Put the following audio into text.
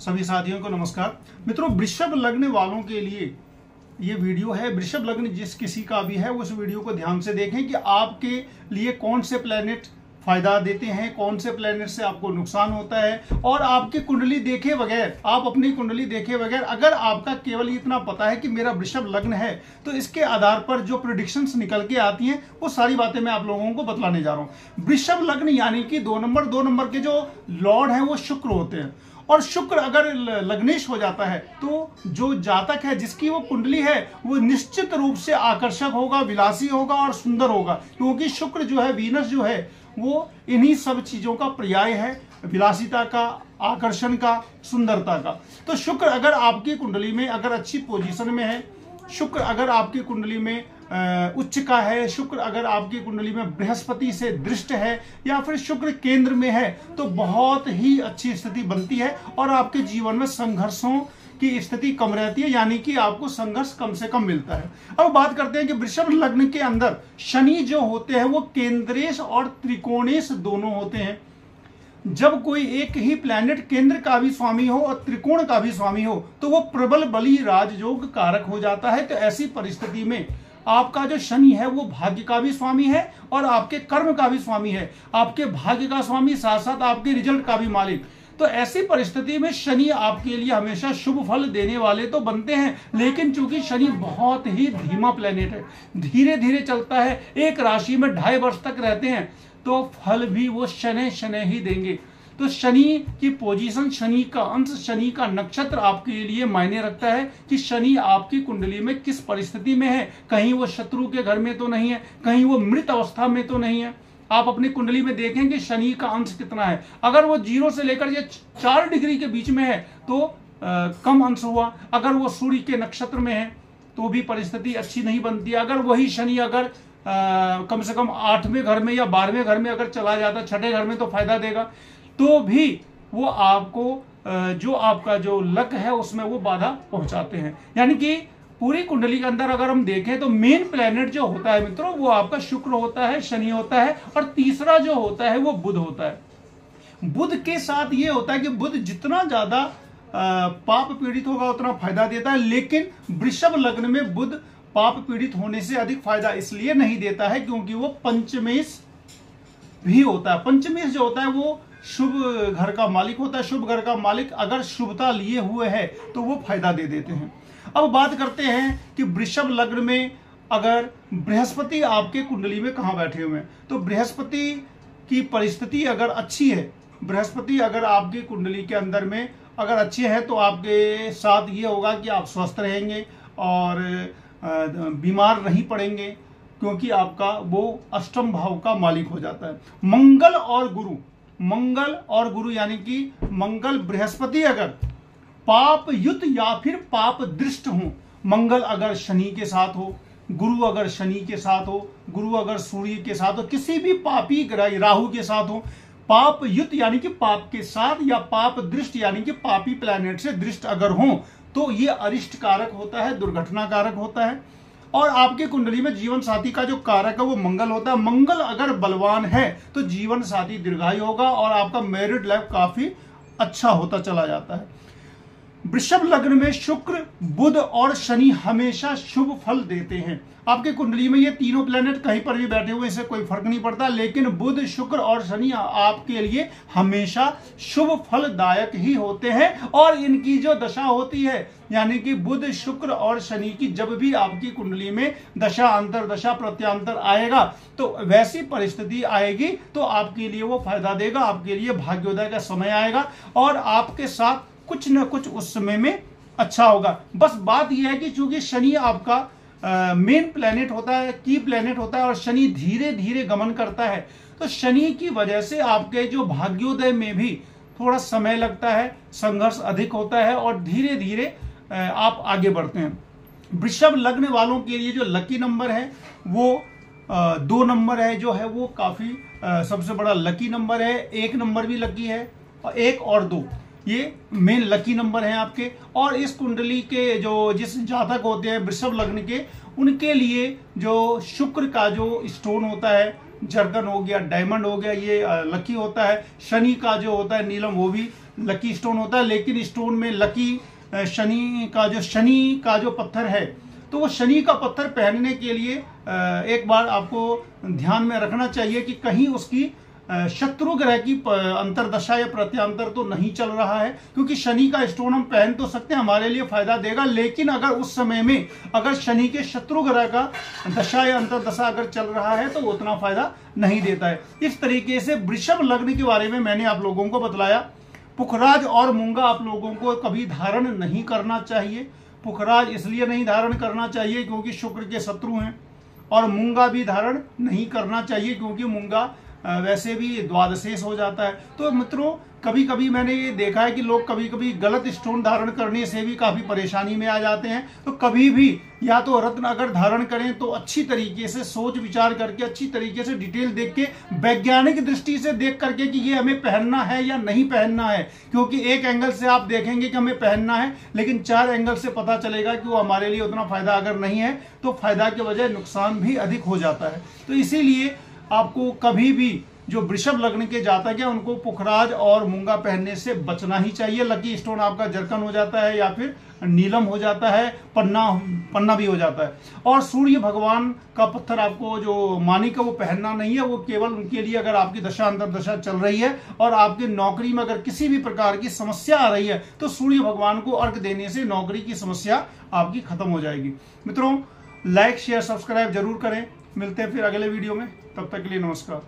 सभी साथियों को नमस्कार। मित्रों, वृषभ लग्न वालों के लिए ये वीडियो है। वृषभ लग्न जिस किसी का भी है उस वीडियो को ध्यान से देखें कि आपके लिए कौन से प्लैनेट फायदा देते हैं, कौन से प्लैनेट से आपको नुकसान होता है, और आपकी कुंडली देखे बगैर, आप अपनी कुंडली देखे बगैर अगर आपका केवल इतना पता है कि मेरा वृषभ लग्न है, तो इसके आधार पर जो प्रेडिक्शंस निकल के आती हैं वो सारी बातें मैं आप लोगों को बतलाने जा रहा हूं। वृषभ लग्न यानी कि 2 नंबर के जो लॉर्ड हैं वो शुक्र होते हैं, और शुक्र अगर लग्नेश हो जाता है तो जो जातक है, जिसकी वो कुंडली है, वो निश्चित रूप से आकर्षक होगा, विलासी होगा और सुंदर होगा, क्योंकि शुक्र जो है, वीनस जो है, वो इन्हीं सब चीजों का पर्याय है, विलासिता का, आकर्षण का, सुंदरता का। तो शुक्र अगर आपकी कुंडली में अगर अच्छी पोजीशन में है, शुक्र अगर आपकी कुंडली में उच्च का है, शुक्र अगर आपकी कुंडली में बृहस्पति से दृष्ट है, या फिर शुक्र केंद्र में है, तो बहुत ही अच्छी स्थिति बनती है और आपके जीवन में संघर्षों की स्थिति कम रहती है, यानी कि आपको संघर्ष कम से कम मिलता है। अब बात करते हैं कि वृषभ लग्न के अंदर शनि जो होते हैं वो केंद्रेश और त्रिकोणेश दोनों होते हैं। जब कोई एक ही प्लैनेट केंद्र का भी स्वामी हो और त्रिकोण का भी स्वामी हो तो वो प्रबल बली राजयोग कारक हो जाता है। तो ऐसी परिस्थिति में आपका जो शनि है वो भाग्य का भी स्वामी है और आपके कर्म का भी स्वामी है, आपके भाग्य का स्वामी, साथ साथ आपके रिजल्ट का भी मालिक। तो ऐसी परिस्थिति में शनि आपके लिए हमेशा शुभ फल देने वाले तो बनते हैं, लेकिन चूंकि शनि बहुत ही धीमा प्लेनेट है, धीरे धीरे चलता है, एक राशि में 2.5 वर्ष तक रहते हैं, तो फल भी वो शनै शनै ही देंगे। तो शनि की पोजीशन, शनि का अंश, शनि का नक्षत्र आपके लिए मायने रखता है कि शनि आपकी कुंडली में किस परिस्थिति में है। कहीं वो शत्रु के घर में तो नहीं है, कहीं वो मृत अवस्था में तो नहीं है। आप अपनी कुंडली में देखें कि शनि का अंश कितना है। अगर वो 0 से लेकर 4 डिग्री के बीच में है तो कम अंश हुआ। अगर वो सूर्य के नक्षत्र में है तो भी परिस्थिति अच्छी नहीं बनती। अगर वही शनि अगर कम से कम 8वें घर में या 12वें घर में अगर चला जाता, 6ठे घर में तो फायदा देगा, तो भी वो आपको जो आपका जो लक है उसमें वो बाधा पहुंचाते हैं। यानी कि पूरी कुंडली के अंदर अगर हम देखें तो मेन प्लेनेट जो होता है मित्रों वो आपका शुक्र होता है, शनि होता है, और तीसरा जो होता है वो बुध होता है। बुध के साथ ये होता है कि बुध जितना ज्यादा पाप पीड़ित होगा उतना फायदा देता है, लेकिन वृषभ लग्न में बुध पाप पीड़ित होने से अधिक फायदा इसलिए नहीं देता है क्योंकि वो पंचमेश भी होता है। पंचमेश जो होता है वो शुभ घर का मालिक होता है। शुभ घर का मालिक अगर शुभता लिए हुए है तो वो फायदा दे देते हैं। अब बात करते हैं कि वृषभ लग्न में अगर बृहस्पति आपके कुंडली में कहां बैठे हुए हैं, तो बृहस्पति की परिस्थिति अगर अच्छी है, बृहस्पति अगर आपकी कुंडली के अंदर में अगर अच्छे हैं तो आपके साथ ये होगा कि आप स्वस्थ रहेंगे और बीमार नहीं पड़ेंगे, क्योंकि आपका वो अष्टम भाव का मालिक हो जाता है। मंगल और गुरु यानी कि मंगल बृहस्पति अगर पाप युत या फिर पाप दृष्ट हो, मंगल अगर शनि के साथ हो, गुरु अगर शनि के साथ हो, गुरु अगर सूर्य के साथ हो, किसी भी पापी ग्रह राहु के साथ हो, पाप युत यानी कि पाप के साथ, या पाप दृष्ट यानी कि पापी प्लैनेट से दृष्ट अगर हो, तो ये अरिष्ट कारक होता है, दुर्घटना कारक होता है। और आपके कुंडली में जीवन साथी का जो कारक है वो मंगल होता है। मंगल अगर बलवान है तो जीवन साथी दीर्घायु होगा और आपका मैरिड लाइफ काफी अच्छा होता चला जाता है। वृषभ लग्न में शुक्र, बुध और शनि हमेशा शुभ फल देते हैं। आपके कुंडली में ये तीनों प्लैनेट कहीं पर भी बैठे हुए इससे कोई फर्क नहीं पड़ता, लेकिन बुध, शुक्र और शनि आपके लिए हमेशा शुभ फलदायक ही होते हैं। और इनकी जो दशा होती है, यानी कि बुध, शुक्र और शनि की जब भी आपकी कुंडली में दशा, अंतरदशा, प्रत्यांतर आएगा तो वैसी परिस्थिति आएगी तो आपके लिए वो फायदा देगा, आपके लिए भाग्योदय का समय आएगा और आपके साथ कुछ न कुछ उस समय में अच्छा होगा। बस बात यह है कि चूंकि शनि आपका मेन प्लेनेट होता है, की प्लेनेट होता है, और शनि धीरे धीरे गमन करता है, तो शनि की वजह से आपके जो भाग्योदय में भी थोड़ा समय लगता है, संघर्ष अधिक होता है और धीरे धीरे आप आगे बढ़ते हैं। वृषभ लग्न वालों के लिए जो लकी नंबर है वो 2 नंबर है, जो है वो काफी सबसे बड़ा लकी नंबर है। 1 नंबर भी लकी है, और 1 और 2 ये मेन लकी नंबर है आपके। और इस कुंडली के जो जिस जातक होते हैं वृषभ लग्न के, उनके लिए जो शुक्र का जो स्टोन होता है, जर्गन हो गया, डायमंड हो गया, ये लकी होता है। शनि का जो होता है नीलम, वो भी लकी स्टोन होता है, लेकिन स्टोन में लकी शनि का जो पत्थर है, तो वो शनि का पत्थर पहनने के लिए एक बार आपको ध्यान में रखना चाहिए कि कहीं उसकी शत्रु ग्रह की अंतरदशा या प्रत्यांतर तो नहीं चल रहा है, क्योंकि शनि का स्टोन हम पहन तो सकते हैं, हमारे लिए फायदा देगा, लेकिन अगर उस समय में अगर शनि के शत्रु ग्रह का दशा या अंतरदशा अगर चल रहा है तो वो उतना फायदा नहीं देता है। इस तरीके से वृषभ लग्न के बारे में मैंने आप लोगों को बतलाया। पुखराज और मूंगा आप लोगों को कभी धारण नहीं करना चाहिए। पुखराज इसलिए नहीं धारण करना चाहिए क्योंकि शुक्र के शत्रु हैं, और मूंगा भी धारण नहीं करना चाहिए क्योंकि मूंगा वैसे भी द्वादशेष हो जाता है। तो मित्रों, कभी कभी मैंने ये देखा है कि लोग कभी कभी गलत स्टोन धारण करने से भी काफी परेशानी में आ जाते हैं। तो कभी भी या तो रत्न अगर धारण करें तो अच्छी तरीके से सोच विचार करके, अच्छी तरीके से डिटेल देख के, वैज्ञानिक दृष्टि से देख करके कि ये हमें पहनना है या नहीं पहनना है, क्योंकि एक एंगल से आप देखेंगे कि हमें पहनना है, लेकिन 4 एंगल से पता चलेगा कि वो हमारे लिए उतना फायदा अगर नहीं है, तो फायदा के बजाय नुकसान भी अधिक हो जाता है। तो इसीलिए आपको कभी भी जो वृषभ लग्न के जातक है उनको पुखराज और मूंगा पहनने से बचना ही चाहिए। लकी स्टोन आपका जरकन हो जाता है या फिर नीलम हो जाता है, पन्ना भी हो जाता है। और सूर्य भगवान का पत्थर आपको जो मानिक है वो पहनना नहीं है, वो केवल उनके लिए अगर आपकी दशा अंतरदशा चल रही है और आपकी नौकरी में अगर किसी भी प्रकार की समस्या आ रही है तो सूर्य भगवान को अर्घ देने से नौकरी की समस्या आपकी खत्म हो जाएगी। मित्रों, लाइक शेयर सब्सक्राइब जरूर करें। मिलते हैं फिर अगले वीडियो में, तब तक के लिए नमस्कार।